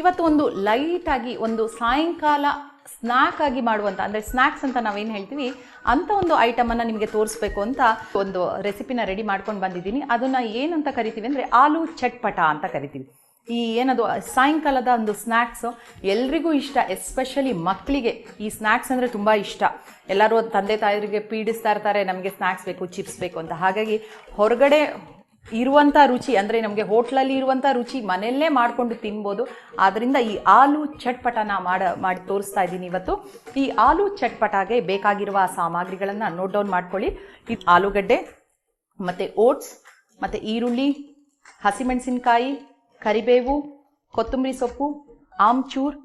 ಇವತ್ತು ಒಂದು ಲೈಟಾಗಿ ಒಂದು ಸಾಯಂಕಾಲ ಸ್ನ್ಯಾಕ್ ಆಗಿ ಮಾಡುವಂಥ, ಅಂದರೆ ಸ್ನ್ಯಾಕ್ಸ್ ಅಂತ ನಾವೇನು ಹೇಳ್ತೀವಿ ಅಂಥ ಒಂದು ಐಟಮನ್ನು ನಿಮಗೆ ತೋರಿಸ್ಬೇಕು ಅಂತ ಒಂದು ರೆಸಿಪಿನ ರೆಡಿ ಮಾಡ್ಕೊಂಡು ಬಂದಿದ್ದೀನಿ. ಅದನ್ನು ಏನಂತ ಕರಿತೀವಿ ಅಂದರೆ ಆಲೂ ಚಟ್ಪಟ ಅಂತ ಕರಿತೀವಿ. ಈ ಏನದು ಸಾಯಂಕಾಲದ ಒಂದು ಸ್ನ್ಯಾಕ್ಸು ಎಲ್ರಿಗೂ ಇಷ್ಟ, ಎಸ್ಪೆಷಲಿ ಮಕ್ಕಳಿಗೆ ಈ ಸ್ನ್ಯಾಕ್ಸ್ ಅಂದರೆ ತುಂಬ ಇಷ್ಟ. ಎಲ್ಲರೂ ತಂದೆ ತಾಯರಿಗೆ ಪೀಡಿಸ್ತಾ ಇರ್ತಾರೆ, ನಮಗೆ ಸ್ನ್ಯಾಕ್ಸ್ ಬೇಕು, ಚಿಪ್ಸ್ ಬೇಕು ಅಂತ. ಹಾಗಾಗಿ ಹೊರಗಡೆ ಇರುವಂಥ ರುಚಿ, ಅಂದರೆ ನಮಗೆ ಹೋಟ್ಲಲ್ಲಿ ಇರುವಂಥ ರುಚಿ ಮನೆಯಲ್ಲೇ ಮಾಡಿಕೊಂಡು ತಿನ್ಬೋದು. ಆದ್ದರಿಂದ ಈ ಆಲೂ ಚಟ್ಪಟನ ಮಾಡಿ ತೋರಿಸ್ತಾ ಇದ್ದೀನಿ ಇವತ್ತು. ಈ ಆಲೂ ಚಟ್ಪಟಾಗೆ ಬೇಕಾಗಿರುವ ಸಾಮಗ್ರಿಗಳನ್ನು ನೋಟ್ ಡೌನ್ ಮಾಡ್ಕೊಳ್ಳಿ. ಈ ಆಲೂಗಡ್ಡೆ ಮತ್ತು ಓಟ್ಸ್ ಮತ್ತು ಈರುಳ್ಳಿ, ಹಸಿಮೆಣಸಿನ್ಕಾಯಿ, ಕರಿಬೇವು, ಕೊತ್ತಂಬರಿ ಸೊಪ್ಪು, ಆಮ್ಚೂರ್,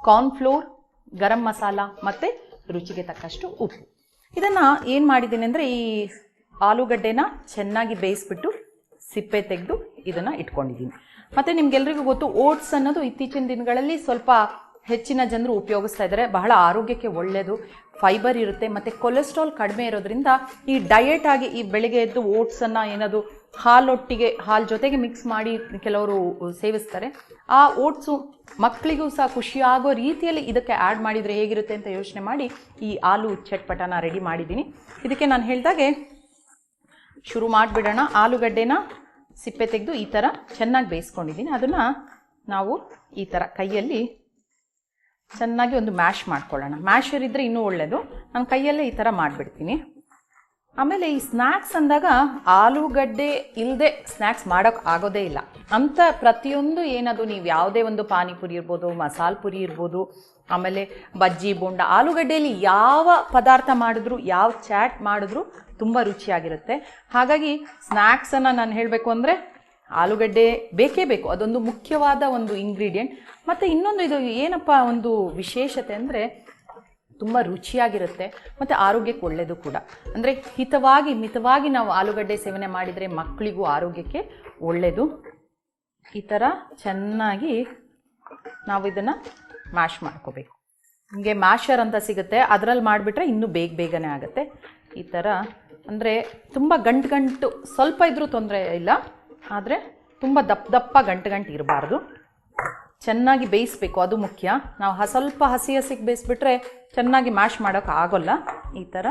ಕಾರ್ನ್ಫ್ಲೋರ್, ಗರಂ ಮಸಾಲ ಮತ್ತು ರುಚಿಗೆ ತಕ್ಕಷ್ಟು ಉಪ್ಪು. ಇದನ್ನು ಏನು ಮಾಡಿದ್ದೀನಿ ಅಂದರೆ ಈ ಆಲೂಗಡ್ಡೆನ ಚೆನ್ನಾಗಿ ಬೇಯಿಸ್ಬಿಟ್ಟು ಸಿಪ್ಪೆ ತೆಗೆದು ಇದನ್ನು ಇಟ್ಕೊಂಡಿದ್ದೀನಿ. ಮತ್ತು ನಿಮ್ಗೆಲ್ರಿಗೂ ಗೊತ್ತು, ಓಟ್ಸ್ ಅನ್ನೋದು ಇತ್ತೀಚಿನ ದಿನಗಳಲ್ಲಿ ಸ್ವಲ್ಪ ಹೆಚ್ಚಿನ ಜನರು ಉಪಯೋಗಿಸ್ತಾ ಇದ್ದಾರೆ. ಬಹಳ ಆರೋಗ್ಯಕ್ಕೆ ಒಳ್ಳೆಯದು, ಫೈಬರ್ ಇರುತ್ತೆ ಮತ್ತು ಕೊಲೆಸ್ಟ್ರಾಲ್ ಕಡಿಮೆ ಇರೋದ್ರಿಂದ ಈ ಡಯಟ್ ಆಗಿ ಈ ಬೆಳಿಗ್ಗೆ ಎದ್ದು ಓಟ್ಸನ್ನು ಏನದು ಹಾಲು ಜೊತೆಗೆ ಮಿಕ್ಸ್ ಮಾಡಿ ಕೆಲವರು ಸೇವಿಸ್ತಾರೆ. ಆ ಓಟ್ಸು ಮಕ್ಕಳಿಗೂ ಸಹ ಖುಷಿಯಾಗೋ ರೀತಿಯಲ್ಲಿ ಇದಕ್ಕೆ ಆ್ಯಡ್ ಮಾಡಿದರೆ ಹೇಗಿರುತ್ತೆ ಅಂತ ಯೋಚನೆ ಮಾಡಿ ಈ ಆಲೂ ಚಟ್ಪಟನ ರೆಡಿ ಮಾಡಿದ್ದೀನಿ. ಇದಕ್ಕೆ ನಾನು ಹೇಳಿದಾಗೆ ಶುರು ಮಾಡಿಬಿಡೋಣ. ಆಲೂಗಡ್ಡೆನ ಸಿಪ್ಪೆ ತೆಗೆದು ಈ ಥರ ಚೆನ್ನಾಗಿ ಬೇಯಿಸ್ಕೊಂಡಿದ್ದೀನಿ. ಅದನ್ನು ನಾವು ಈ ಥರ ಕೈಯಲ್ಲಿ ಚೆನ್ನಾಗಿ ಒಂದು ಮ್ಯಾಶ್ ಮಾಡ್ಕೊಳ್ಳೋಣ. ಮ್ಯಾಶರ್ ಇದ್ದರೆ ಇನ್ನೂ ಒಳ್ಳೆಯದು. ನಾನು ಕೈಯಲ್ಲೇ ಈ ಥರ ಮಾಡಿಬಿಡ್ತೀನಿ. ಆಮೇಲೆ ಈ ಸ್ನ್ಯಾಕ್ಸ್ ಅಂದಾಗ ಆಲೂಗಡ್ಡೆ ಇಲ್ಲದೆ ಸ್ನ್ಯಾಕ್ಸ್ ಮಾಡೋಕ್ಕೆ ಆಗೋದೇ ಇಲ್ಲ ಅಂತ ಪ್ರತಿಯೊಂದು ಏನದು ನೀವು ಯಾವುದೇ ಒಂದು ಪಾನಿಪುರಿ ಇರ್ಬೋದು, ಮಸಾಲೆ ಪುರಿ ಇರ್ಬೋದು, ಆಮೇಲೆ ಬಜ್ಜಿ ಬೋಂಡ, ಆಲೂಗಡ್ಡೆಯಲ್ಲಿ ಯಾವ ಪದಾರ್ಥ ಮಾಡಿದ್ರು, ಯಾವ ಚಾಟ್ ಮಾಡಿದ್ರು ತುಂಬ ರುಚಿಯಾಗಿರುತ್ತೆ. ಹಾಗಾಗಿ ಸ್ನ್ಯಾಕ್ಸನ್ನು ನಾನು ಹೇಳಬೇಕು ಅಂದರೆ ಆಲೂಗಡ್ಡೆ ಬೇಕೇ ಬೇಕು, ಅದೊಂದು ಮುಖ್ಯವಾದ ಒಂದು ಇಂಗ್ರೀಡಿಯೆಂಟ್. ಮತ್ತು ಇನ್ನೊಂದು ಇದು ಏನಪ್ಪ ಒಂದು ವಿಶೇಷತೆ ಅಂದರೆ ತುಂಬ ರುಚಿಯಾಗಿರುತ್ತೆ ಮತ್ತು ಆರೋಗ್ಯಕ್ಕೆ ಒಳ್ಳೆಯದು ಕೂಡ. ಅಂದರೆ ಮಿತವಾಗಿ ನಾವು ಆಲೂಗಡ್ಡೆ ಸೇವನೆ ಮಾಡಿದರೆ ಮಕ್ಕಳಿಗೂ ಆರೋಗ್ಯಕ್ಕೆ ಒಳ್ಳೆಯದು. ಈ ಥರ ಚೆನ್ನಾಗಿ ನಾವು ಇದನ್ನು ಮ್ಯಾಶ್ ಮಾಡ್ಕೋಬೇಕು. ನಿಮಗೆ ಮ್ಯಾಶರ್ ಅಂತ ಸಿಗುತ್ತೆ, ಅದರಲ್ಲಿ ಮಾಡಿಬಿಟ್ರೆ ಇನ್ನೂ ಬೇಗನೆ ಆಗುತ್ತೆ. ಈ ಥರ ಅಂದರೆ ತುಂಬ ಗಂಟು ಸ್ವಲ್ಪ ಇದ್ರೂ ತೊಂದರೆ ಇಲ್ಲ, ಆದರೆ ತುಂಬ ದಪ್ಪ ಗಂಟು ಇರಬಾರ್ದು. ಚೆನ್ನಾಗಿ ಬೇಯಿಸ್ಬೇಕು, ಅದು ಮುಖ್ಯ. ನಾವು ಸ್ವಲ್ಪ ಹಸಿಗೆ ಬೇಯಿಸ್ಬಿಟ್ರೆ ಚೆನ್ನಾಗಿ ಮ್ಯಾಶ್ ಮಾಡೋಕ್ಕೆ ಆಗೋಲ್ಲ. ಈ ಥರ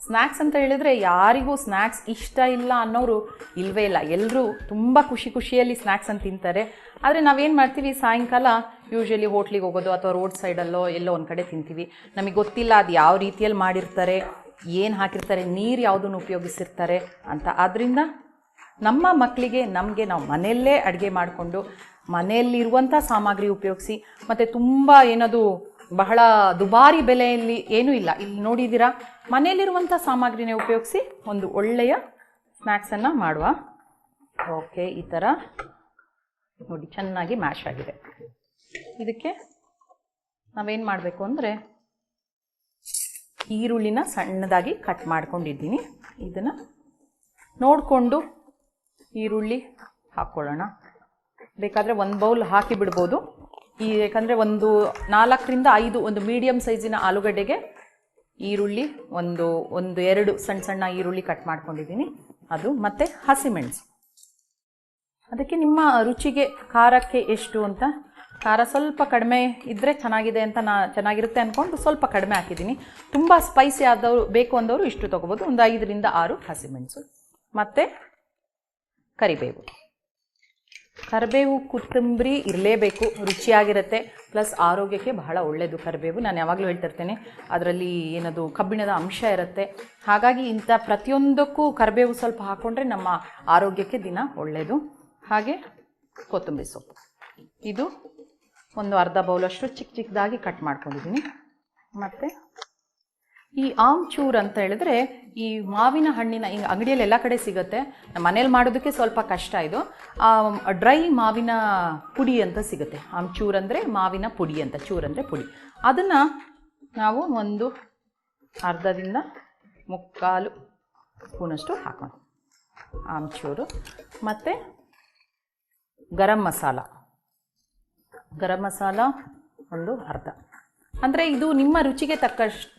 ಸ್ನ್ಯಾಕ್ಸ್ ಅಂತ ಹೇಳಿದರೆ ಯಾರಿಗೂ ಸ್ನ್ಯಾಕ್ಸ್ ಇಷ್ಟ ಇಲ್ಲ ಅನ್ನೋರು ಇಲ್ಲವೇ ಇಲ್ಲ. ಎಲ್ಲರೂ ತುಂಬ ಖುಷಿಯಲ್ಲಿ ಸ್ನ್ಯಾಕ್ಸ್ ಅಂತ ತಿಂತಾರೆ. ಆದರೆ ನಾವೇನು ಮಾಡ್ತೀವಿ, ಸಾಯಂಕಾಲ ಯೂಶ್ವಲಿ ಹೋಟ್ಲಿಗೆ ಹೋಗೋದು ಅಥವಾ ರೋಡ್ ಸೈಡಲ್ಲೋ ಎಲ್ಲೋ ಒಂದು ಕಡೆ ತಿಂತೀವಿ. ನಮಗೆ ಗೊತ್ತಿಲ್ಲ ಅದು ಯಾವ ರೀತಿಯಲ್ಲಿ ಮಾಡಿರ್ತಾರೆ, ಏನು ಹಾಕಿರ್ತಾರೆ, ನೀರು ಯಾವುದನ್ನು ಉಪಯೋಗಿಸಿರ್ತಾರೆ ಅಂತ. ಆದ್ದರಿಂದ ನಮ್ಮ ಮಕ್ಕಳಿಗೆ ನಾವು ಮನೆಯಲ್ಲೇ ಅಡುಗೆ ಮಾಡಿಕೊಂಡು ಮನೆಯಲ್ಲಿರುವಂಥ ಸಾಮಗ್ರಿ ಉಪಯೋಗಿಸಿ, ಮತ್ತು ತುಂಬ ಏನದು ಬಹಳ ದುಬಾರಿ ಬೆಲೆಯಲ್ಲಿ ಏನೂ ಇಲ್ಲ, ಇಲ್ಲಿ ನೋಡಿದ್ದೀರಾ, ಮನೆಯಲ್ಲಿರುವಂಥ ಸಾಮಗ್ರಿನೇ ಉಪಯೋಗಿಸಿ ಒಂದು ಒಳ್ಳೆಯ ಸ್ನ್ಯಾಕ್ಸನ್ನು ಮಾಡುವ. ಓಕೆ, ಈ ಥರ ನೋಡಿ ಚೆನ್ನಾಗಿ ಮ್ಯಾಶ್ ಆಗಿದೆ. ಇದಕ್ಕೆ ನಾವೇನು ಮಾಡಬೇಕು ಅಂದರೆ ಈರುಳ್ಳಿನ ಸಣ್ಣದಾಗಿ ಕಟ್ ಮಾಡ್ಕೊಂಡಿದ್ದೀನಿ. ಇದನ್ನು ನೋಡಿಕೊಂಡು ಈರುಳ್ಳಿ ಹಾಕ್ಕೊಳ್ಳೋಣ. ಬೇಕಾದರೆ ಒಂದು ಬೌಲ್ ಹಾಕಿ ಬಿಡ್ಬೋದು. ಯಾಕಂದರೆ ಒಂದು 4ರಿಂದ 5 ಒಂದು ಮೀಡಿಯಮ್ ಸೈಜಿನ ಆಲೂಗಡ್ಡೆಗೆ ಈರುಳ್ಳಿ ಒಂದು 2 ಸಣ್ಣ ಈರುಳ್ಳಿ ಕಟ್ ಮಾಡ್ಕೊಂಡಿದ್ದೀನಿ. ಅದು ಮತ್ತು ಹಸಿಮೆಣಸು. ಅದಕ್ಕೆ ನಿಮ್ಮ ರುಚಿಗೆ ಖಾರಕ್ಕೆ ಎಷ್ಟು ಅಂತ, ಖಾರ ಸ್ವಲ್ಪ ಕಡಿಮೆ ಇದ್ದರೆ ಚೆನ್ನಾಗಿರುತ್ತೆ ಅಂದ್ಕೊಂಡು ಸ್ವಲ್ಪ ಕಡಿಮೆ ಹಾಕಿದ್ದೀನಿ. ತುಂಬ ಸ್ಪೈಸಿ ಬೇಕು ಅಂದವರು ಇಷ್ಟು ತೊಗೋಬೋದು. ಒಂದು 5ರಿಂದ 6 ಹಸಿಮೆಣಸು ಮತ್ತು ಕರಿಬೇವು ಕೊತ್ತಂಬರಿ ಇರಲೇಬೇಕು, ರುಚಿಯಾಗಿರುತ್ತೆ. ಪ್ಲಸ್ ಆರೋಗ್ಯಕ್ಕೆ ಬಹಳ ಒಳ್ಳೆಯದು ಕರಿಬೇವು. ನಾನು ಯಾವಾಗಲೂ ಹೇಳ್ತಿರ್ತೇನೆ, ಅದರಲ್ಲಿ ಏನದು ಕಬ್ಬಿಣದ ಅಂಶ ಇರುತ್ತೆ. ಹಾಗಾಗಿ ಇಂಥ ಪ್ರತಿಯೊಂದಕ್ಕೂ ಕರಿಬೇವು ಸ್ವಲ್ಪ ಹಾಕ್ಕೊಂಡ್ರೆ ನಮ್ಮ ಆರೋಗ್ಯಕ್ಕೆ ದಿನ ಒಳ್ಳೆಯದು. ಹಾಗೆ ಕೊತ್ತಂಬರಿ ಸೊಪ್ಪು, ಇದು ಒಂದು ಅರ್ಧ ಬೌಲಷ್ಟು ಚಿಕ್ಕದಾಗಿ ಕಟ್ ಮಾಡ್ಕೊಂಡಿದ್ದೀನಿ. ಮತ್ತು ಈ ಆಮ್ಚೂರ್ ಅಂತ ಹೇಳಿದ್ರೆ ಈ ಮಾವಿನ ಹಣ್ಣಿನ, ಈಗ ಅಂಗಡಿಯಲ್ಲಿ ಎಲ್ಲ ಕಡೆ ಸಿಗುತ್ತೆ, ನಮ್ಮ ಮನೇಲಿ ಮಾಡೋದಕ್ಕೆ ಸ್ವಲ್ಪ ಕಷ್ಟ. ಇದು ಡ್ರೈ ಮಾವಿನ ಪುಡಿ ಅಂತ ಸಿಗುತ್ತೆ. ಆಮ್ಚೂರ್ ಅಂದರೆ ಮಾವಿನ ಪುಡಿ ಅಂತ, ಚೂರ್ ಅಂದರೆ ಪುಡಿ. ಅದನ್ನು ನಾವು ಒಂದು ಅರ್ಧದಿಂದ 3/4 ಸ್ಪೂನಷ್ಟು ಹಾಕೋಣ ಆಮ್ಚೂರು. ಮತ್ತು ಗರಂ ಮಸಾಲ ಒಂದು ಅರ್ಧ. ಅಂದರೆ ಇದು ನಿಮ್ಮ ರುಚಿಗೆ ತಕ್ಕಷ್ಟು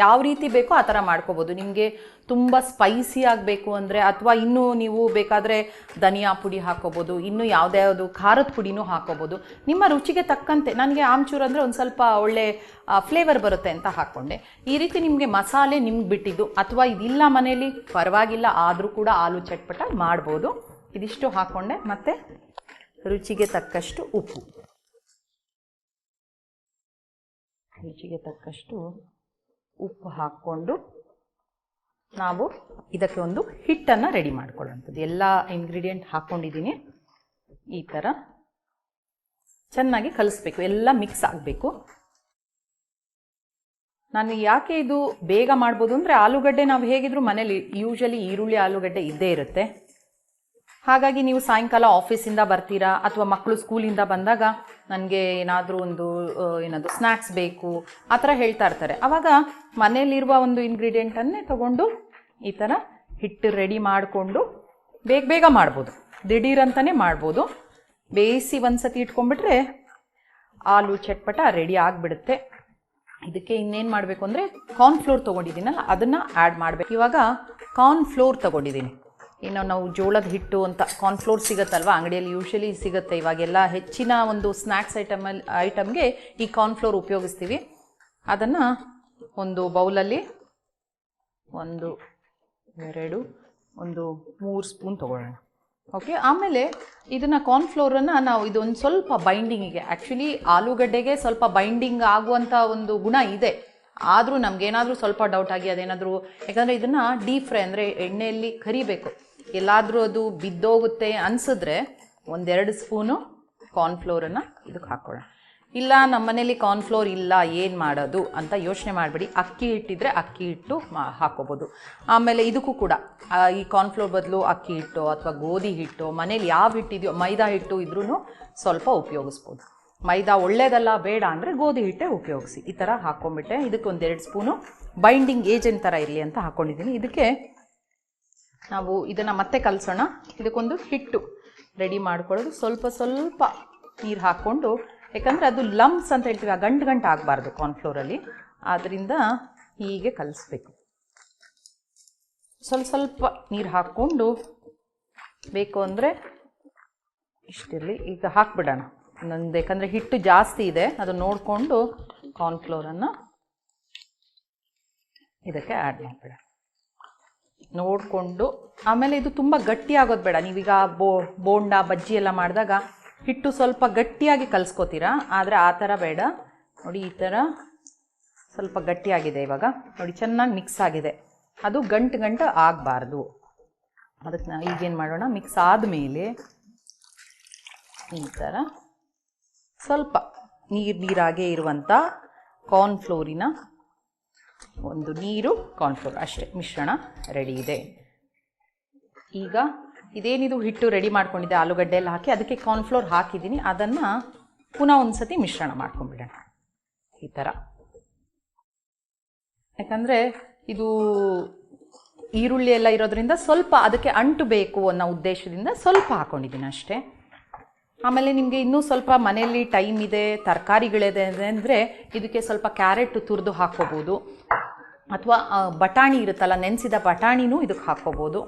ಯಾವ ರೀತಿ ಬೇಕೋ ಆ ಥರ ಮಾಡ್ಕೋಬೋದು. ನಿಮಗೆ ತುಂಬ ಸ್ಪೈಸಿ ಆಗಬೇಕು ಅಂದರೆ, ಅಥವಾ ಇನ್ನೂ ನೀವು ಬೇಕಾದರೆ ಧನಿಯಾ ಪುಡಿ ಹಾಕೋಬೋದು, ಇನ್ನೂ ಯಾವುದ್ಯಾವುದು ಖಾರದ ಪುಡಿನೂ ಹಾಕೋಬೋದು. ನಿಮ್ಮ ರುಚಿಗೆ ತಕ್ಕಂತೆ, ನನಗೆ ಆಮ್ಚೂರು ಅಂದರೆ ಒಂದು ಸ್ವಲ್ಪ ಒಳ್ಳೆ ಫ್ಲೇವರ್ ಬರುತ್ತೆ ಅಂತ ಹಾಕ್ಕೊಂಡೆ. ಈ ರೀತಿ ನಿಮಗೆ ಮಸಾಲೆ ನಿಮ್ಗೆ ಬಿಟ್ಟಿದ್ದು, ಅಥವಾ ಇದಿಲ್ಲ ಮನೇಲಿ ಪರವಾಗಿಲ್ಲ, ಆದರೂ ಕೂಡ ಆಲೂ ಚಟ್ಪಟ ಮಾಡ್ಬೋದು. ಇದಿಷ್ಟು ಹಾಕ್ಕೊಂಡೆ. ಮತ್ತು ರುಚಿಗೆ ತಕ್ಕಷ್ಟು ಉಪ್ಪು, ರುಚಿಗೆ ತಕ್ಕಷ್ಟು ಉಪ್ಪು ಹಾಕ್ಕೊಂಡು ನಾವು ಇದಕ್ಕೆ ಒಂದು ಹಿಟ್ಟನ್ನು ರೆಡಿ ಮಾಡ್ಕೊಳ್ಳೋಂಥದ್ದು. ಎಲ್ಲ ಇಂಗ್ರೀಡಿಯೆಂಟ್ ಹಾಕ್ಕೊಂಡಿದ್ದೀನಿ. ಈ ಥರ ಚೆನ್ನಾಗಿ ಕಲಿಸ್ಬೇಕು, ಎಲ್ಲ ಮಿಕ್ಸ್ ಆಗಬೇಕು. ನಾನು ಯಾಕೆ ಇದು ಬೇಗ ಮಾಡ್ಬೋದು ಅಂದರೆ, ಆಲೂಗಡ್ಡೆ ನಾವು ಹೇಗಿದ್ರು ಮನೇಲಿ ಯೂಶಲಿ ಈರುಳ್ಳಿ ಆಲೂಗಡ್ಡೆ ಇದ್ದೇ ಇರುತ್ತೆ. ಹಾಗಾಗಿ ನೀವು ಸಾಯಂಕಾಲ ಆಫೀಸಿಂದ ಬರ್ತೀರಾ, ಅಥವಾ ಮಕ್ಕಳು ಸ್ಕೂಲಿಂದ ಬಂದಾಗ ನನಗೆ ಏನಾದರೂ ಒಂದು ಸ್ನ್ಯಾಕ್ಸ್ ಬೇಕು ಆ ಥರ ಹೇಳ್ತಾ ಇರ್ತಾರೆ. ಆವಾಗ ಮನೇಲಿರುವ ಒಂದು ಇಂಗ್ರೀಡಿಯೆಂಟನ್ನೇ ತೊಗೊಂಡು ಈ ಥರ ಹಿಟ್ಟು ರೆಡಿ ಮಾಡಿಕೊಂಡು ಬೇಗ ಬೇಗ ಮಾಡ್ಬೋದು, ದಿಢೀರಂತಲೇ ಮಾಡ್ಬೋದು. ಬೇಯಿಸಿ ಒಂದು ಸತಿ ಇಟ್ಕೊಂಡ್ಬಿಟ್ರೆ ಆಲೂ ಚಟ್ಪಟ ರೆಡಿ ಆಗಿಬಿಡುತ್ತೆ. ಇದಕ್ಕೆ ಇನ್ನೇನು ಮಾಡಬೇಕು ಅಂದರೆ, ಕಾರ್ನ್ಫ್ಲೋರ್ ತೊಗೊಂಡಿದ್ದೀನಲ್ಲ ಅದನ್ನು ಆ್ಯಡ್ ಮಾಡಬೇಕು. ಇವಾಗ ಕಾರ್ನ್ಫ್ಲೋರ್ ತೊಗೊಂಡಿದ್ದೀನಿ. ಇನ್ನು ನಾವು ಜೋಳದ ಹಿಟ್ಟು ಅಂತ ಕಾರ್ನ್ಫ್ಲೋರ್ ಸಿಗುತ್ತಲ್ವ ಅಂಗಡಿಯಲ್ಲಿ, ಯೂಶಲಿ ಸಿಗುತ್ತೆ. ಇವಾಗೆಲ್ಲ ಹೆಚ್ಚಿನ ಒಂದು ಸ್ನ್ಯಾಕ್ಸ್ ಐಟಮ್ಗೆ ಈ ಕಾರ್ನ್ಫ್ಲೋರ್ ಉಪಯೋಗಿಸ್ತೀವಿ. ಅದನ್ನು ಒಂದು ಬೌಲಲ್ಲಿ 1, 2, 3 ಸ್ಪೂನ್ ತೊಗೊಳ್ಳೋಣ. ಓಕೆ. ಆಮೇಲೆ ಇದನ್ನು ಕಾರ್ನ್ಫ್ಲೋರನ್ನು ನಾವು ಇದೊಂದು ಸ್ವಲ್ಪ ಬೈಂಡಿಂಗಿಗೆ, ಆ್ಯಕ್ಚುಲಿ ಆಲೂಗಡ್ಡೆಗೆ ಸ್ವಲ್ಪ ಬೈಂಡಿಂಗ್ ಆಗುವಂಥ ಒಂದು ಗುಣ ಇದೆ. ಆದರೂ ನಮಗೇನಾದರೂ ಸ್ವಲ್ಪ ಡೌಟ್ ಆಗಿ ಅದೇನಾದರೂ, ಯಾಕಂದರೆ ಇದನ್ನು ಡೀಪ್ ಫ್ರೈ ಅಂದರೆ ಎಣ್ಣೆಯಲ್ಲಿ ಕರಿಬೇಕು, ಎಲ್ಲಾದರೂ ಅದು ಬಿದ್ದೋಗುತ್ತೆ ಅನಿಸಿದ್ರೆ 1-2 ಸ್ಪೂನು ಕಾರ್ನ್ಫ್ಲೋರನ್ನು ಇದಕ್ಕೆ ಹಾಕ್ಕೊಳ್ಳೋಣ. ಇಲ್ಲ ನಮ್ಮ ಮನೇಲಿ ಕಾರ್ನ್ಫ್ಲೋರ್ ಇಲ್ಲ, ಏನು ಮಾಡೋದು ಅಂತ ಯೋಚನೆ ಮಾಡಬೇಡಿ. ಅಕ್ಕಿ ಹಿಟ್ಟಿದ್ರೆ ಅಕ್ಕಿ ಹಿಟ್ಟು ಹಾಕ್ಕೋಬೋದು. ಆಮೇಲೆ ಇದಕ್ಕೂ ಕೂಡ ಈ ಕಾರ್ನ್ಫ್ಲೋರ್ ಬದಲು ಅಕ್ಕಿ ಹಿಟ್ಟು ಅಥವಾ ಗೋಧಿ ಹಿಟ್ಟು, ಮನೇಲಿ ಯಾವ ಹಿಟ್ಟಿದೆಯೋ, ಮೈದಾ ಹಿಟ್ಟು ಇದ್ರೂ ಸ್ವಲ್ಪ ಉಪಯೋಗಿಸ್ಬೋದು. ಮೈದಾ ಒಳ್ಳೇದಲ್ಲ, ಬೇಡ ಅಂದರೆ ಗೋಧಿ ಹಿಟ್ಟೆ ಉಪಯೋಗಿಸಿ. ಈ ಥರ ಹಾಕ್ಕೊಂಬಿಟ್ಟೆ. ಇದಕ್ಕೆ 1-2 ಸ್ಪೂನು ಬೈಂಡಿಂಗ್ ಏಜೆಂಟ್ ಥರ ಇರಲಿ ಅಂತ ಹಾಕ್ಕೊಂಡಿದ್ದೀನಿ. ಇದಕ್ಕೆ ನಾವು ಇದನ್ನು ಮತ್ತೆ ಕಲಸೋಣ. ಇದಕ್ಕೊಂದು ಹಿಟ್ಟು ರೆಡಿ ಮಾಡ್ಕೊಳ್ಳೋದು. ಸ್ವಲ್ಪ ಸ್ವಲ್ಪ ನೀರು ಹಾಕ್ಕೊಂಡು, ಯಾಕಂದರೆ ಅದು ಲಂಪ್ಸ್ ಅಂತ ಹೇಳ್ತೀವಿ, ಆ ಗಂಟು ಆಗಬಾರ್ದು ಕಾರ್ನ್ಫ್ಲೋರಲ್ಲಿ. ಆದ್ದರಿಂದ ಹೀಗೆ ಕಲಿಸ್ಬೇಕು. ಸ್ವಲ್ಪ ನೀರು ಹಾಕ್ಕೊಂಡು, ಬೇಕು ಅಂದರೆ ಇಷ್ಟಿರಲಿ. ಈಗ ಹಾಕ್ಬಿಡೋಣ ನಂದು, ಯಾಕಂದರೆ ಹಿಟ್ಟು ಜಾಸ್ತಿ ಇದೆ, ಅದು ನೋಡಿಕೊಂಡು ಕಾರ್ನ್ಫ್ಲೋರನ್ನು ಇದಕ್ಕೆ ಆ್ಯಡ್ ಮಾಡಿಬಿಡೋಣ ನೋಡಿಕೊಂಡು. ಆಮೇಲೆ ಇದು ತುಂಬ ಗಟ್ಟಿ ಆಗೋದು ಬೇಡ. ನೀವೀಗ ಬೋಂಡ ಬಜ್ಜಿ ಎಲ್ಲ ಮಾಡಿದಾಗ ಹಿಟ್ಟು ಸ್ವಲ್ಪ ಗಟ್ಟಿಯಾಗಿ ಕಲಿಸ್ಕೋತೀರಾ, ಆದರೆ ಆ ಥರ ಬೇಡ. ನೋಡಿ, ಈ ಥರ ಸ್ವಲ್ಪ ಗಟ್ಟಿಯಾಗಿದೆ. ಇವಾಗ ನೋಡಿ ಚೆನ್ನಾಗಿ ಮಿಕ್ಸ್ ಆಗಿದೆ. ಅದು ಗಂಟು ಆಗಬಾರ್ದು. ಅದಕ್ಕೆ ನಾವು ಈಗೇನು ಮಾಡೋಣ, ಮಿಕ್ಸ್ ಆದಮೇಲೆ ಈ ಥರ ಸ್ವಲ್ಪ ನೀರಾಗೇ ಇರುವಂಥ ಕಾರ್ನ್ಫ್ಲೋರಿನ ಒಂದು ನೀರು ಕಾರ್ನ್ಫ್ಲೋರ್ ಅಷ್ಟೇ ಮಿಶ್ರಣ ರೆಡಿ ಇದೆ. ಈಗ ಇದೇನಿದು ಹಿಟ್ಟು ರೆಡಿ ಮಾಡ್ಕೊಂಡಿದ್ದೆ ಆಲೂಗಡ್ಡೆ ಎಲ್ಲ ಹಾಕಿ, ಅದಕ್ಕೆ ಕಾರ್ನ್ಫ್ಲೋರ್ ಹಾಕಿದ್ದೀನಿ. ಅದನ್ನು ಪುನಃ ಒಂದು ಸತಿ ಮಿಶ್ರಣ ಮಾಡ್ಕೊಂಡ್ಬಿಡೋಣ ಈ ಥರ. ಯಾಕಂದರೆ ಇದು ಈರುಳ್ಳಿ ಎಲ್ಲ ಇರೋದ್ರಿಂದ ಸ್ವಲ್ಪ ಅದಕ್ಕೆ ಅಂಟು ಬೇಕು ಅನ್ನೋ ಉದ್ದೇಶದಿಂದ ಸ್ವಲ್ಪ ಹಾಕ್ಕೊಂಡಿದ್ದೀನಿ ಅಷ್ಟೇ. ಆಮೇಲೆ ನಿಮಗೆ ಇನ್ನೂ ಸ್ವಲ್ಪ ಮನೆಯಲ್ಲಿ ಟೈಮ್ ಇದೆ, ತರಕಾರಿಗಳಿದೆ ಅಂದರೆ ಇದಕ್ಕೆ ಸ್ವಲ್ಪ ಕ್ಯಾರೆಟ್ ತುರಿದು ಹಾಕ್ಕೋಬೋದು, ಅಥವಾ ಬಟಾಣಿ ಇರುತ್ತಲ್ಲ, ನೆನೆಸಿದ ಬಟಾಣಿನೂ ಇದಕ್ಕೆ ಹಾಕ್ಕೋಬೋದು.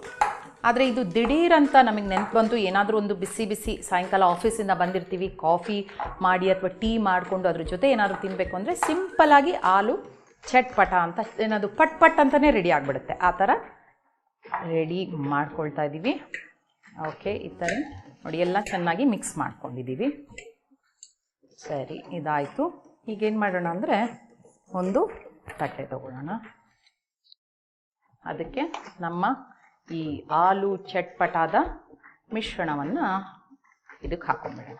ಆದರೆ ಇದು ದಿಢೀರಂತ ನಮಗೆ ನೆನಪು ಬಂತು, ಏನಾದರೂ ಒಂದು ಬಿಸಿ ಬಿಸಿ ಸಾಯಂಕಾಲ ಆಫೀಸಿಂದ ಬಂದಿರ್ತೀವಿ, ಕಾಫಿ ಮಾಡಿ ಅಥವಾ ಟೀ ಮಾಡಿಕೊಂಡು ಅದ್ರ ಜೊತೆ ಏನಾದರೂ ತಿನ್ನಬೇಕು ಅಂದರೆ ಸಿಂಪಲ್ಲಾಗಿ ಆಲೂ ಚಟ್ಪಟ ಅಂತ ಏನಾದರೂ ಪಟ್ ಅಂತಲೇ ರೆಡಿ ಆಗಿಬಿಡುತ್ತೆ. ಆ ಥರ ರೆಡಿ ಮಾಡ್ಕೊಳ್ತಾ ಇದ್ದೀವಿ. ಓಕೆ, ಈ ಥರ ನೋಡಿ ಎಲ್ಲ ಚೆನ್ನಾಗಿ ಮಿಕ್ಸ್ ಮಾಡ್ಕೊಂಡಿದ್ದೀವಿ. ಸರಿ, ಇದಾಯಿತು. ಈಗೇನು ಮಾಡೋಣ ಅಂದರೆ ಒಂದು ತಟ್ಟೆ ತಗೊಳ್ಳೋಣ. ಅದಕ್ಕೆ ನಮ್ಮ ಈ ಆಲೂ ಚಟ್ಪಟಾದ ಮಿಶ್ರಣವನ್ನು ಇದಕ್ಕೆ ಹಾಕೊಂಡ್ಬಿಡೋಣ.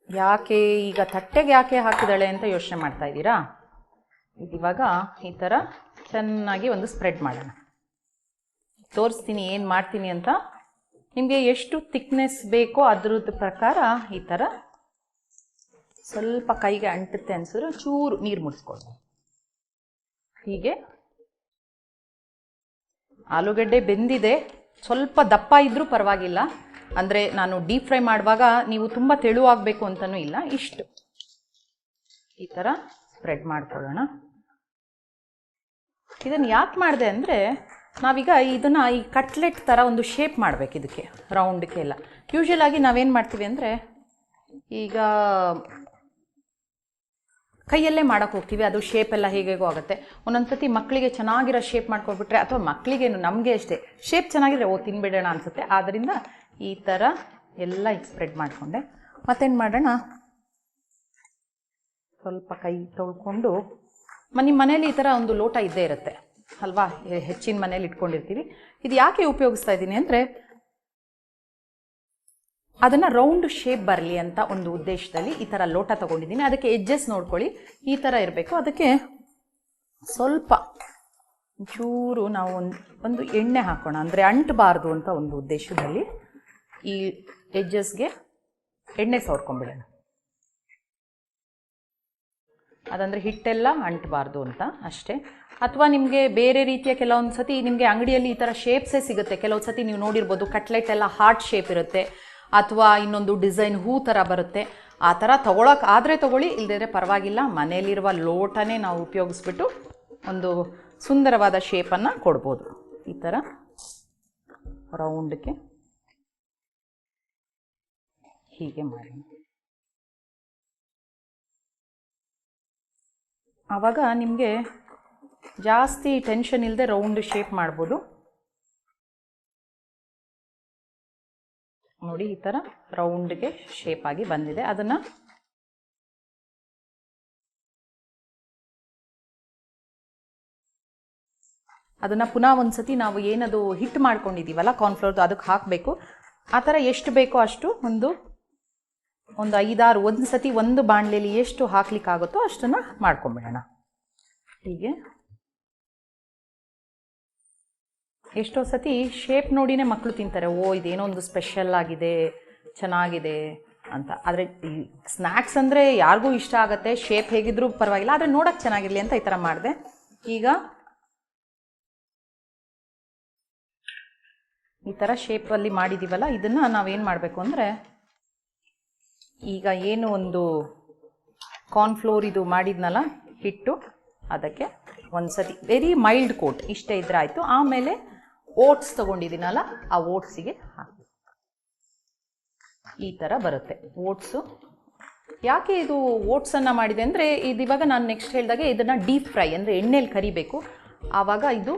ಯಾಕೆ ಈಗ ತಟ್ಟೆಗೆ ಯಾಕೆ ಹಾಕಿದಾಳೆ ಅಂತ ಯೋಚನೆ ಮಾಡ್ತಾ ಇದ್ದೀರಾ? ಇವಾಗ ಈ ಥರ ಚೆನ್ನಾಗಿ ಒಂದು ಸ್ಪ್ರೆಡ್ ಮಾಡೋಣ. ತೋರಿಸ್ತೀನಿ ಏನು ಮಾಡ್ತೀನಿ ಅಂತ. ನಿಮಗೆ ಎಷ್ಟು ಥಿಕ್ನೆಸ್ ಬೇಕೋ ಅದ್ರದ್ದು ಪ್ರಕಾರ ಈ ಥರ ಸ್ವಲ್ಪ ಕೈಗೆ ಅಂಟುತ್ತೆ ಅನ್ಸಿದ್ರೆ ಚೂರು ನೀರು ಮುಡಿಸ್ಕೊಳ್ಳಿ. ಹೀಗೆ ಆಲೂಗಡ್ಡೆ ಬೆಂದಿದೆ, ಸ್ವಲ್ಪ ದಪ್ಪ ಇದ್ದರೂ ಪರವಾಗಿಲ್ಲ. ಅಂದರೆ ನಾನು ಡೀಪ್ ಫ್ರೈ ಮಾಡುವಾಗ ನೀವು ತುಂಬ ತೆಳುವಾಗಬೇಕು ಅಂತಲೂ ಇಲ್ಲ, ಇಷ್ಟು ಈ ಥರ ಸ್ಪ್ರೆಡ್ ಮಾಡ್ಕೊಳ್ಳೋಣ. ಇದನ್ನು ಯಾಕೆ ಮಾಡಿದೆ ಅಂದರೆ ನಾವೀಗ ಇದನ್ನು ಈ ಕಟ್ಲೆಟ್ ಥರ ಒಂದು ಶೇಪ್ ಮಾಡಬೇಕು ಇದಕ್ಕೆ ರೌಂಡ್ಗೆಲ್ಲ. ಯೂಶ್ವಲ್ ಆಗಿ ನಾವೇನು ಮಾಡ್ತೀವಿ ಅಂದರೆ ಈಗ ಕೈಯಲ್ಲೇ ಮಾಡೋಕ್ಕೆ ಹೋಗ್ತೀವಿ, ಅದು ಶೇಪ್ ಎಲ್ಲ ಹೇಗೇಗೋ ಆಗುತ್ತೆ. ಒಂದೊಂದು ಸತಿ ಮಕ್ಕಳಿಗೆ ಚೆನ್ನಾಗಿರೋ ಶೇಪ್ ಮಾಡ್ಕೊಬಿಟ್ರೆ, ಅಥವಾ ಮಕ್ಕಳಿಗೇನು ನಮಗೆ ಅಷ್ಟೇ ಶೇಪ್ ಚೆನ್ನಾಗಿದ್ರೆ ತಿನ್ಬಿಡೋಣ ಅನಿಸುತ್ತೆ. ಆದ್ದರಿಂದ ಈ ಥರ ಎಲ್ಲ ಈಗ ಸ್ಪ್ರೆಡ್ ಮಾಡಿಕೊಂಡೆ. ಮತ್ತೇನು ಮಾಡೋಣ, ಸ್ವಲ್ಪ ಕೈ ತೊಳ್ಕೊಂಡು ನಿಮ್ಮ ಮನೇಲಿ ಈ ಥರ ಒಂದು ಲೋಟ ಇದ್ದೇ ಇರುತ್ತೆ ಅಲ್ವಾ, ಹೆಚ್ಚಿನ ಮನೇಲಿ ಇಟ್ಕೊಂಡಿರ್ತೀವಿ. ಇದು ಯಾಕೆ ಉಪಯೋಗಿಸ್ತಾ ಇದ್ದೀನಿ ಅಂದರೆ ಅದನ್ನು ರೌಂಡ್ ಶೇಪ್ ಬರಲಿ ಅಂತ ಒಂದು ಉದ್ದೇಶದಲ್ಲಿ ಈ ಥರ ಲೋಟ ತೊಗೊಂಡಿದ್ದೀನಿ. ಅದಕ್ಕೆ ಎಡ್ಜಸ್ ನೋಡ್ಕೊಳ್ಳಿ, ಈ ಥರ ಇರಬೇಕು. ಅದಕ್ಕೆ ಸ್ವಲ್ಪ ಚೂರು ನಾವು ಒಂದು ಎಣ್ಣೆ ಹಾಕೋಣ, ಅಂದರೆ ಅಂಟಬಾರ್ದು ಅಂತ ಒಂದು ಉದ್ದೇಶದಲ್ಲಿ ಈ ಎಡ್ಜಸ್ಗೆ ಎಣ್ಣೆ ಸವರ್ಕೊಂಡ್ಬಿಡೋಣ. ಅದಂದರೆ ಹಿಟ್ಟೆಲ್ಲ ಅಂಟಬಾರ್ದು ಅಂತ ಅಷ್ಟೇ. ಅಥವಾ ನಿಮಗೆ ಬೇರೆ ರೀತಿಯ ಕೆಲವೊಂದು ಸತಿ ನಿಮಗೆ ಅಂಗಡಿಯಲ್ಲಿ ಈ ಥರ ಶೇಪ್ಸೇ ಸಿಗುತ್ತೆ. ಕೆಲವು ಸತಿ ನೀವು ನೋಡಿರ್ಬೋದು ಕಟ್ಲೆಟ್ ಎಲ್ಲ ಹಾರ್ಟ್ ಶೇಪ್ ಇರುತ್ತೆ, ಅಥವಾ ಇನ್ನೊಂದು ಡಿಸೈನ್ ಹೂ ಥರ ಬರುತ್ತೆ. ಆ ಥರ ತೊಗೊಳಕ್ಕೆ ಆದರೆ ತೊಗೊಳ್ಳಿ, ಇಲ್ಲದಿದ್ದರೆ ಪರವಾಗಿಲ್ಲ. ಮನೆಯಲ್ಲಿರುವ ಲೋಟನೇ ನಾವು ಉಪಯೋಗಿಸ್ಬಿಟ್ಟು ಒಂದು ಸುಂದರವಾದ ಶೇಪನ್ನು ಕೊಡ್ಬೋದು. ಈ ಥರ ರೌಂಡ್ಗೆ ಹೀಗೆ ಮಾಡಿ, ಆವಾಗ ನಿಮಗೆ ಜಾಸ್ತಿ ಟೆನ್ಷನ್ ಇಲ್ಲದೆ ರೌಂಡ್ ಶೇಪ್ ಮಾಡ್ಬೋದು. ನೋಡಿ ಈ ಥರ ರೌಂಡ್ಗೆ ಶೇಪ್ ಆಗಿ ಬಂದಿದೆ. ಅದನ್ನು ಪುನಃ ಒಂದು ಸತಿ ನಾವು ಏನದು ಹಿಟ್ಟು ಮಾಡ್ಕೊಂಡಿದ್ದೀವಲ್ಲ ಕಾರ್ನ್ಫ್ಲೋರ್ದು, ಅದಕ್ಕೆ ಹಾಕಬೇಕು. ಆ ಥರ ಎಷ್ಟು ಬೇಕೋ ಅಷ್ಟು ಒಂದು 5-6 ಒಂದು ಸತಿ ಒಂದು ಬಾಣಲೆಯಲ್ಲಿ ಎಷ್ಟು ಹಾಕ್ಲಿಕ್ಕಾಗುತ್ತೋ ಅಷ್ಟನ್ನು ಮಾಡ್ಕೊಂಬಿಡೋಣ. ಹೀಗೆ ಎಷ್ಟೋ ಸತಿ ಶೇಪ್ ನೋಡಿನೇ ಮಕ್ಕಳು ತಿಂತಾರೆ, ಇದೇನೋ ಒಂದು ಸ್ಪೆಷಲ್ ಆಗಿದೆ, ಚೆನ್ನಾಗಿದೆ ಅಂತ. ಆದರೆ ಈ ಸ್ನ್ಯಾಕ್ಸ್ ಅಂದರೆ ಯಾರಿಗೂ ಇಷ್ಟ ಆಗುತ್ತೆ, ಶೇಪ್ ಹೇಗಿದ್ರೂ ಪರವಾಗಿಲ್ಲ, ಆದರೆ ನೋಡೋಕ್ಕೆ ಚೆನ್ನಾಗಿರಲಿ ಅಂತ ಈ ಥರ ಮಾಡಿದೆ. ಈಗ ಈ ಥರ ಶೇಪಲ್ಲಿ ಮಾಡಿದ್ದೀವಲ್ಲ, ಇದನ್ನು ನಾವೇನು ಮಾಡಬೇಕು ಅಂದರೆ ಈಗ ಏನು ಒಂದು ಕಾರ್ನ್ಫ್ಲೋರ್ ಇದು ಮಾಡಿದ್ನಲ್ಲ ಹಿಟ್ಟು, ಅದಕ್ಕೆ ಒಂದು ಸತಿ ವೆರಿ ಮೈಲ್ಡ್ ಕೋಟ್ ಇಷ್ಟೇ ಇದ್ರೆ ಆಯಿತು. ಆಮೇಲೆ ಓಟ್ಸ್ ತೊಗೊಂಡಿದ್ದೀನಲ್ಲ, ಆ ಓಟ್ಸಿಗೆ ಹಾಕಿ ಈ ಥರ ಬರುತ್ತೆ ಓಟ್ಸು. ಯಾಕೆ ಇದು ಓಟ್ಸನ್ನು ಮಾಡಿದೆ ಅಂದರೆ ಇವಾಗ ನಾನು ನೆಕ್ಸ್ಟ್ ಹೇಳಿದಾಗೆ ಇದನ್ನು ಡೀಪ್ ಫ್ರೈ ಅಂದರೆ ಎಣ್ಣೆಲಿ ಕರಿಬೇಕು. ಆವಾಗ ಇದು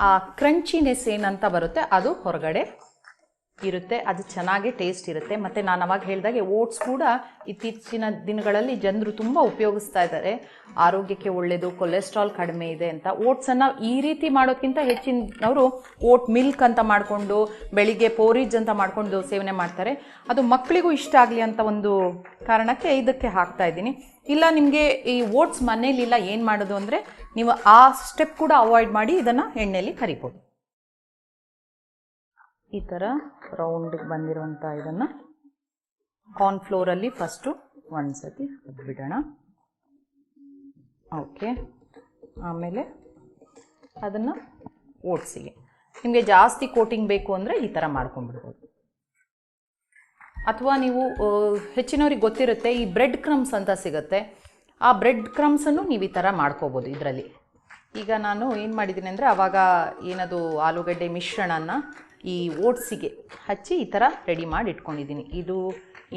ಆ ಕ್ರಂಚಿನೆಸ್ ಏನಂತ ಬರುತ್ತೆ ಅದು ಹೊರಗಡೆ ಇರುತ್ತೆ, ಅದು ಚೆನ್ನಾಗಿ ಟೇಸ್ಟ್ ಇರುತ್ತೆ. ಮತ್ತು ನಾನು ಅವಾಗ ಹೇಳಿದಾಗೆ ಓಟ್ಸ್ ಕೂಡ ಇತ್ತೀಚಿನ ದಿನಗಳಲ್ಲಿ ಜನರು ತುಂಬ ಉಪಯೋಗಿಸ್ತಾ ಇದ್ದಾರೆ. ಆರೋಗ್ಯಕ್ಕೆ ಒಳ್ಳೆಯದು, ಕೊಲೆಸ್ಟ್ರಾಲ್ ಕಡಿಮೆ ಇದೆ ಅಂತ. ಓಟ್ಸನ್ನು ಈ ರೀತಿ ಮಾಡೋಕ್ಕಿಂತ ಹೆಚ್ಚಿನವರು ಓಟ್ ಮಿಲ್ಕ್ ಅಂತ ಮಾಡಿಕೊಂಡು ಬೆಳಿಗ್ಗೆ ಪೋರಿಜ್ ಅಂತ ಮಾಡಿಕೊಂಡು ಸೇವನೆ ಮಾಡ್ತಾರೆ. ಅದು ಮಕ್ಕಳಿಗೂ ಇಷ್ಟ ಆಗಲಿ ಅಂತ ಒಂದು ಕಾರಣಕ್ಕೆ ಇದಕ್ಕೆ ಹಾಕ್ತಾ ಇದ್ದೀನಿ. ಇಲ್ಲ ನಿಮಗೆ ಈ ಓಟ್ಸ್ ಮನೇಲಿಲ್ಲ, ಏನು ಮಾಡೋದು ಅಂದರೆ ನೀವು ಆ ಸ್ಟೆಪ್ ಕೂಡ ಅವಾಯ್ಡ್ ಮಾಡಿ ಇದನ್ನು ಎಣ್ಣೆಯಲ್ಲಿ ಕರಿಬೋದು. ಈ ಥರ ರೌಂಡಿಗೆ ಬಂದಿರುವಂಥ ಇದನ್ನು ಕಾರ್ನ್ಫ್ಲೋರಲ್ಲಿ ಫಸ್ಟು ಒಂದು ಸತಿ ಬಿಡೋಣ. ಓಕೆ, ಆಮೇಲೆ ಅದನ್ನು ಓಟ್ಸಿಗೆ ನಿಮಗೆ ಜಾಸ್ತಿ ಕೋಟಿಂಗ್ ಬೇಕು ಅಂದರೆ ಈ ಥರ ಮಾಡ್ಕೊಂಡ್ಬಿಡ್ಬೋದು. ಅಥವಾ ನೀವು ಹೆಚ್ಚಿನವ್ರಿಗೆ ಗೊತ್ತಿರುತ್ತೆ ಈ ಬ್ರೆಡ್ ಕ್ರಮ್ಸ್ ಅಂತ ಸಿಗುತ್ತೆ, ಆ ಬ್ರೆಡ್ ಕ್ರಮ್ಸನ್ನು ನೀವು ಈ ಥರ ಮಾಡ್ಕೋಬೋದು ಇದರಲ್ಲಿ. ಈಗ ನಾನು ಏನು ಮಾಡಿದ್ದೀನಿ ಅಂದರೆ ಆವಾಗ ಏನದು ಆಲೂಗಡ್ಡೆ ಮಿಶ್ರಣನ ಈ ಓಟ್ಸಿಗೆ ಹಚ್ಚಿ ಈ ಥರ ರೆಡಿ ಮಾಡಿ ಇಟ್ಕೊಂಡಿದ್ದೀನಿ. ಇದು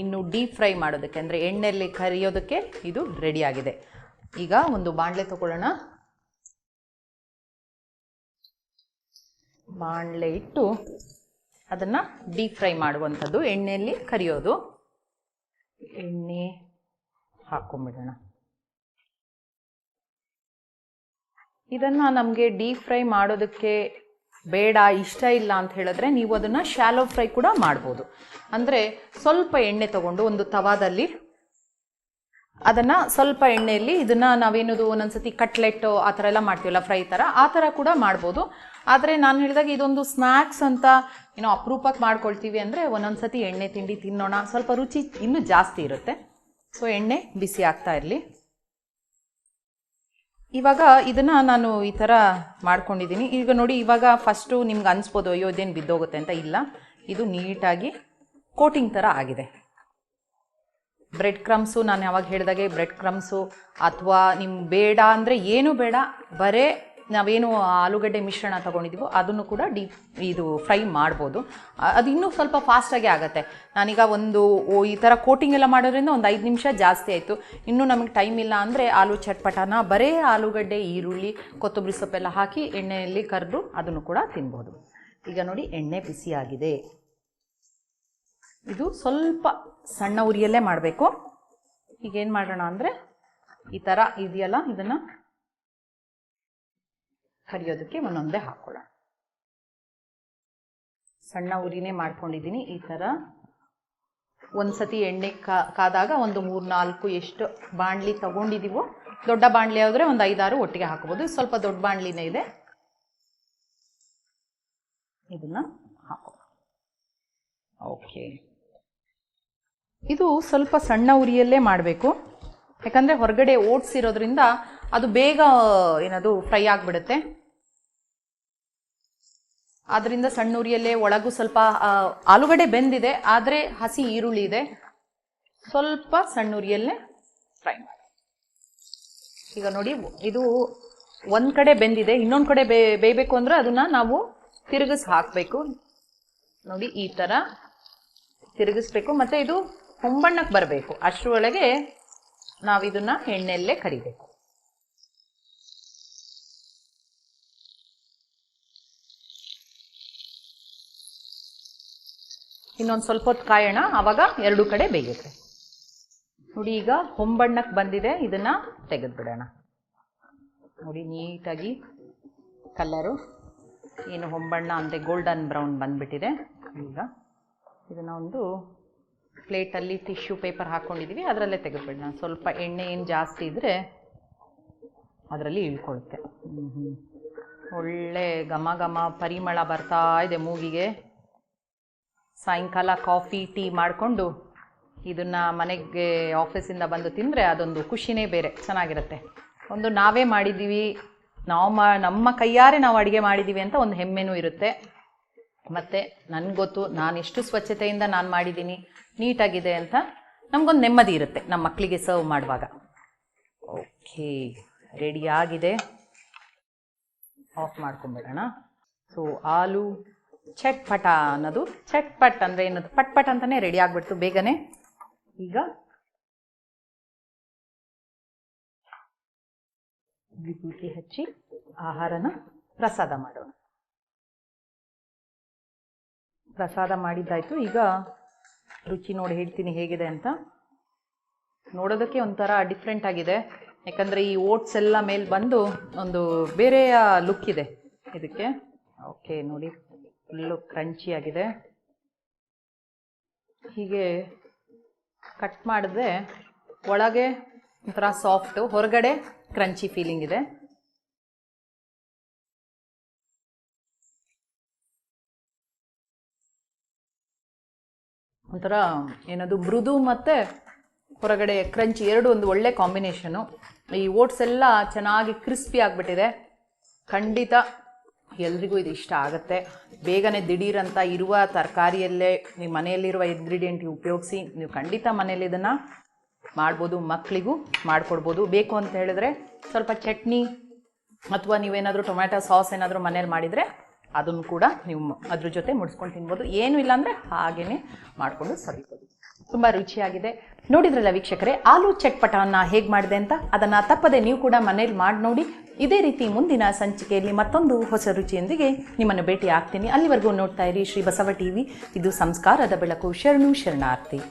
ಇನ್ನು ಡೀಪ್ ಫ್ರೈ ಮಾಡೋದಕ್ಕೆ ಅಂದರೆ ಎಣ್ಣೆಯಲ್ಲಿ ಕರಿಯೋದಕ್ಕೆ ಇದು ರೆಡಿಯಾಗಿದೆ. ಈಗ ಒಂದು ಬಾಣಲೆ ತಗೊಳ್ಳೋಣ. ಬಾಣಲೆ ಇಟ್ಟು ಅದನ್ನು ಡೀಪ್ ಫ್ರೈ ಮಾಡುವಂಥದ್ದು, ಎಣ್ಣೆಯಲ್ಲಿ ಕರಿಯೋದು. ಎಣ್ಣೆ ಹಾಕ್ಕೊಂಬಿಡೋಣ. ಇದನ್ನು ನಮಗೆ ಡೀಪ್ ಫ್ರೈ ಮಾಡೋದಕ್ಕೆ ಬೇಡ, ಇಷ್ಟ ಇಲ್ಲ ಅಂತ ಹೇಳಿದ್ರೆ ನೀವು ಅದನ್ನು ಶಾಲೋ ಫ್ರೈ ಕೂಡ ಮಾಡ್ಬೋದು. ಅಂದರೆ ಸ್ವಲ್ಪ ಎಣ್ಣೆ ತಗೊಂಡು ಒಂದು ತವಾದಲ್ಲಿ ಅದನ್ನು ಸ್ವಲ್ಪ ಎಣ್ಣೆಯಲ್ಲಿ ಇದನ್ನು ನಾವೇನದು ಒಂದೊಂದ್ಸತಿ ಕಟ್ಲೆಟ್ಟು ಆ ಥರ ಎಲ್ಲ ಮಾಡ್ತೀವಲ್ಲ ಫ್ರೈ ಥರ, ಆ ಥರ ಕೂಡ ಮಾಡ್ಬೋದು. ಆದರೆ ನಾನು ಹೇಳಿದಾಗ ಇದೊಂದು ಸ್ನ್ಯಾಕ್ಸ್ ಅಂತ ಏನೋ ಅಪರೂಪಕ್ಕೆ ಮಾಡ್ಕೊಳ್ತೀವಿ ಅಂದರೆ ಒಂದೊಂದ್ಸತಿ ಎಣ್ಣೆ ತಿಂಡಿ ತಿನ್ನೋಣ, ಸ್ವಲ್ಪ ರುಚಿ ಇನ್ನೂ ಜಾಸ್ತಿ ಇರುತ್ತೆ. ಸೊ ಎಣ್ಣೆ ಬಿಸಿ ಆಗ್ತಾ ಇರಲಿ. ಇವಾಗ ಇದನ್ನು ನಾನು ಈ ಥರ ಮಾಡ್ಕೊಂಡಿದ್ದೀನಿ. ಈಗ ನೋಡಿ, ಇವಾಗ ಫಸ್ಟು ನಿಮ್ಗೆ ಅನಿಸ್ಬೋದು ಅಯ್ಯೋ ಇದೇನು ಬಿದ್ದೋಗುತ್ತೆ ಅಂತ. ಇಲ್ಲ, ಇದು ನೀಟಾಗಿ ಕೋಟಿಂಗ್ ಥರ ಆಗಿದೆ. ಬ್ರೆಡ್ ಕ್ರಮ್ಸು ನಾನು ಯಾವಾಗ ಹೇಳಿದಾಗೆ ಬ್ರೆಡ್ ಕ್ರಮ್ಸು ಅಥವಾ ನಿಮ್ಗೆ ಬೇಡ ಅಂದರೆ ಏನೂ ಬೇಡ, ಬರೇ ನಾವೇನು ಆಲೂಗಡ್ಡೆ ಮಿಶ್ರಣ ತೊಗೊಂಡಿದ್ದೀವೋ ಅದನ್ನು ಕೂಡ ಇದು ಫ್ರೈ ಮಾಡ್ಬೋದು. ಅದು ಇನ್ನೂ ಸ್ವಲ್ಪ ಫಾಸ್ಟಾಗಿ ಆಗುತ್ತೆ. ನಾನೀಗ ಈ ಥರ ಕೋಟಿಂಗ್ ಎಲ್ಲ ಮಾಡೋದ್ರಿಂದ ಒಂದು 5 ನಿಮಿಷ ಜಾಸ್ತಿ ಆಯಿತು. ಇನ್ನೂ ನಮಗೆ ಟೈಮ್ ಇಲ್ಲ ಅಂದರೆ ಆಲೂ ಚಟ್ಪಟಾನ ಬರೇ ಆಲೂಗಡ್ಡೆ, ಈರುಳ್ಳಿ, ಕೊತ್ತಂಬರಿ ಸೊಪ್ಪೆಲ್ಲ ಹಾಕಿ ಎಣ್ಣೆಯಲ್ಲಿ ಕರೆದು ಅದನ್ನು ಕೂಡ ತಿನ್ಬೋದು. ಈಗ ನೋಡಿ ಎಣ್ಣೆ ಬಿಸಿಯಾಗಿದೆ. ಇದು ಸ್ವಲ್ಪ ಸಣ್ಣ ಉರಿಯಲ್ಲೇ ಮಾಡಬೇಕು. ಈಗೇನು ಮಾಡೋಣ ಅಂದರೆ ಈ ಥರ ಇದೆಯಲ್ಲ, ಇದನ್ನು ಕರಿಯೋದಕ್ಕೆ ಒಂದೊಂದೇ ಹಾಕ್ಕೊಳ್ಳೋಣ. ಸಣ್ಣ ಉರಿನೇ ಮಾಡ್ಕೊಂಡಿದ್ದೀನಿ. ಈ ಥರ ಒಂದು ಸತಿ ಎಣ್ಣೆ ಕಾದಾಗ ಒಂದು 3-4 ಎಷ್ಟು ಬಾಣಲಿ ತೊಗೊಂಡಿದ್ದೀವೋ, ದೊಡ್ಡ ಬಾಣಲಿ ಆದರೆ ಒಂದು 5-6 ಒಟ್ಟಿಗೆ ಹಾಕ್ಬೋದು. ಸ್ವಲ್ಪ ದೊಡ್ಡ ಬಾಣಲಿನೇ ಇದೆ, ಇದನ್ನು ಹಾಕೋ. ಓಕೆ, ಇದು ಸ್ವಲ್ಪ ಸಣ್ಣ ಉರಿಯಲ್ಲೇ ಮಾಡಬೇಕು, ಯಾಕಂದರೆ ಹೊರಗಡೆ ಓಟ್ಸ್ ಇರೋದ್ರಿಂದ ಅದು ಬೇಗ ಏನದು ಫ್ರೈ ಆಗಿಬಿಡುತ್ತೆ. ಆದ್ದರಿಂದ ಸಣ್ಣ ಉರಿಯಲ್ಲೇ, ಒಳಗೂ ಸ್ವಲ್ಪ ಆಲೂಗಡ್ಡೆ ಬೆಂದಿದೆ ಆದರೆ ಹಸಿ ಈರುಳ್ಳಿ ಇದೆ, ಸ್ವಲ್ಪ ಸಣ್ಣ ಉರಿಯಲ್ಲೇ ಫ್ರೈ ಮಾಡಿ. ಈಗ ನೋಡಿ ಇದು ಒಂದು ಕಡೆ ಬೆಂದಿದೆ, ಇನ್ನೊಂದು ಕಡೆ ಬೇಯಬೇಕು ಅಂದರೆ ಅದನ್ನು ನಾವು ತಿರುಗಿಸಿ ಹಾಕಬೇಕು. ನೋಡಿ ಈ ಥರ ತಿರುಗಿಸ್ಬೇಕು, ಮತ್ತು ಇದು ಹೊಂಬಣ್ಣಕ್ಕೆ ಬರಬೇಕು. ಅಷ್ಟರೊಳಗೆ ನಾವು ಇದನ್ನು ಎಣ್ಣೆಯಲ್ಲೇ ಕರಿಬೇಕು. ಇನ್ನೊಂದು ಸ್ವಲ್ಪ ಹೊತ್ತು ಕಾಯೋಣ, ಆವಾಗ 2 ಕಡೆ ಬೇಯುತ್ತೆ. ನೋಡಿ ಈಗ ಹೊಂಬಣ್ಣಕ್ಕೆ ಬಂದಿದೆ, ಇದನ್ನು ತೆಗೆದುಬಿಡೋಣ. ನೋಡಿ ನೀಟಾಗಿ ಕಲರು ಏನು ಹೊಂಬಣ್ಣ ಅಂದರೆ ಗೋಲ್ಡನ್ ಬ್ರೌನ್ ಬಂದುಬಿಟ್ಟಿದೆ. ಈಗ ಇದನ್ನು ಒಂದು ಪ್ಲೇಟಲ್ಲಿ ಟಿಶ್ಯೂ ಪೇಪರ್ ಹಾಕ್ಕೊಂಡಿದ್ದೀವಿ, ಅದರಲ್ಲೇ ತೆಗೆದುಬಿಡೋಣ. ಸ್ವಲ್ಪ ಎಣ್ಣೆ ಏನು ಜಾಸ್ತಿ ಇದ್ದರೆ ಅದರಲ್ಲಿ ಇಳ್ಕೊಳ್ಳುತ್ತೆ. ಒಳ್ಳೆ ಘಮ ಘಮ ಪರಿಮಳ ಬರ್ತಾ ಇದೆ ಮೂಗಿಗೆ. ಸಾಯಂಕಾಲ ಕಾಫಿ ಟೀ ಮಾಡಿಕೊಂಡು ಇದನ್ನು ಮನೆಗೆ ಆಫೀಸಿಂದ ಬಂದು ತಿಂದರೆ ಅದೊಂದು ಖುಷಿನೇ ಬೇರೆ, ಚೆನ್ನಾಗಿರುತ್ತೆ. ಒಂದು ನಾವೇ ಮಾಡಿದ್ದೀವಿ, ನಮ್ಮ ಕೈಯಾರೆ ನಾವು ಅಡುಗೆ ಮಾಡಿದ್ದೀವಿ ಅಂತ ಒಂದು ಹೆಮ್ಮೆನೂ ಇರುತ್ತೆ. ಮತ್ತು ನನಗೆ ಗೊತ್ತು ನಾನು ಎಷ್ಟು ಸ್ವಚ್ಛತೆಯಿಂದ ನಾನು ಮಾಡಿದ್ದೀನಿ, ನೀಟಾಗಿದೆ ಅಂತ ನಮಗೊಂದು ನೆಮ್ಮದಿ ಇರುತ್ತೆ ನಮ್ಮ ಮಕ್ಕಳಿಗೆ ಸರ್ವ್ ಮಾಡುವಾಗ. ಓಕೆ, ರೆಡಿಯಾಗಿದೆ, ಆಫ್ ಮಾಡ್ಕೊಂಬಿಡೋಣ. ಸೊ ಆಲೂ ಚಟ್ಪಟ ಅನ್ನೋದು, ಚಟ್ಪಟ್ ಅಂದರೆ ಏನದು, ಪಟ್ಪಟ್ ಅಂತಲೇ ರೆಡಿ ಆಗಿಬಿಡ್ತು ಬೇಗನೆ. ಈಗ ವಿಭೂತಿ ಹಚ್ಚಿ ಆಹಾರನ ಪ್ರಸಾದ ಮಾಡೋಣ. ಪ್ರಸಾದ ಮಾಡಿದ್ದಾಯಿತು. ಈಗ ರುಚಿ ನೋಡಿ ಹೇಳ್ತೀನಿ ಹೇಗಿದೆ ಅಂತ. ನೋಡೋದಕ್ಕೆ ಒಂಥರ ಡಿಫ್ರೆಂಟ್ ಆಗಿದೆ, ಯಾಕಂದರೆ ಈ ಓಟ್ಸ್ ಎಲ್ಲ ಮೇಲೆ ಬಂದು ಒಂದು ಬೇರೆಯ ಲುಕ್ ಇದೆ ಇದಕ್ಕೆ. ಓಕೆ ನೋಡಿ, ಫುಲ್ಲು ಕ್ರಂಚಿಯಾಗಿದೆ. ಹೀಗೆ ಕಟ್ ಮಾಡಿದ್ರೆ ಒಳಗೆ ಒಂಥರ ಸಾಫ್ಟು, ಹೊರಗಡೆ ಕ್ರಂಚಿ ಫೀಲಿಂಗ್ ಇದೆ. ಒಂಥರ ಏನದು ಮೃದು ಮತ್ತು ಹೊರಗಡೆ ಕ್ರಂಚಿ ಎರಡು ಒಂದು ಒಳ್ಳೆ ಕಾಂಬಿನೇಷನು. ಈ ಓಟ್ಸ್ ಎಲ್ಲ ಚೆನ್ನಾಗಿ ಕ್ರಿಸ್ಪಿ ಆಗಿಬಿಟ್ಟಿದೆ. ಖಂಡಿತ ಎಲ್ರಿಗೂ ಇದು ಇಷ್ಟ ಆಗುತ್ತೆ. ಬೇಗನೆ ದಿಢೀರಂತ ಇರುವ ತರಕಾರಿಯಲ್ಲೇ ನೀವು ಮನೆಯಲ್ಲಿರುವ ಇಂಗ್ರೀಡಿಯೆಂಟ್ ಉಪಯೋಗಿಸಿ ನೀವು ಖಂಡಿತ ಮನೇಲಿ ಇದನ್ನು ಮಾಡ್ಬೋದು, ಮಕ್ಕಳಿಗೂ ಮಾಡಿಕೊಡ್ಬೋದು. ಬೇಕು ಅಂತ ಹೇಳಿದ್ರೆ ಸ್ವಲ್ಪ ಚಟ್ನಿ ಅಥವಾ ನೀವೇನಾದರೂ ಟೊಮ್ಯಾಟೊ ಸಾಸ್ ಏನಾದರೂ ಮನೇಲಿ ಮಾಡಿದರೆ ಅದನ್ನು ಕೂಡ ನೀವು ಅದ್ರ ಜೊತೆ ಮುಡಿಸ್ಕೊಂಡು ತಿನ್ಬೋದು. ಏನೂ ಇಲ್ಲಾಂದರೆ ಹಾಗೇ ಮಾಡಿಕೊಂಡು ಸವಿಬೋದು. ತುಂಬ ರುಚಿಯಾಗಿದೆ. ನೋಡಿದ್ರಲ್ಲ ವೀಕ್ಷಕರೇ, ಆಲೂ ಚಟ್ಪಟವನ್ನು ಹೇಗೆ ಮಾಡಿದೆ ಅಂತ. ಅದನ್ನು ತಪ್ಪದೆ ನೀವು ಕೂಡ ಮನೇಲಿ ಮಾಡಿ ನೋಡಿ. ಇದೇ ರೀತಿ ಮುಂದಿನ ಸಂಚಿಕೆಯಲ್ಲಿ ಮತ್ತೊಂದು ಹೊಸ ರುಚಿಯೊಂದಿಗೆ ನಿಮ್ಮನ್ನು ಭೇಟಿ ಆಗ್ತೀನಿ. ಅಲ್ಲಿವರೆಗೂ ನೋಡ್ತಾ ಇರಿ ಶ್ರೀ ಬಸವ ಟಿವಿ. ಇದು ಸಂಸ್ಕಾರದ ಬೆಳಕು. ಶರಣು ಶರಣಾರ್ಥಿ.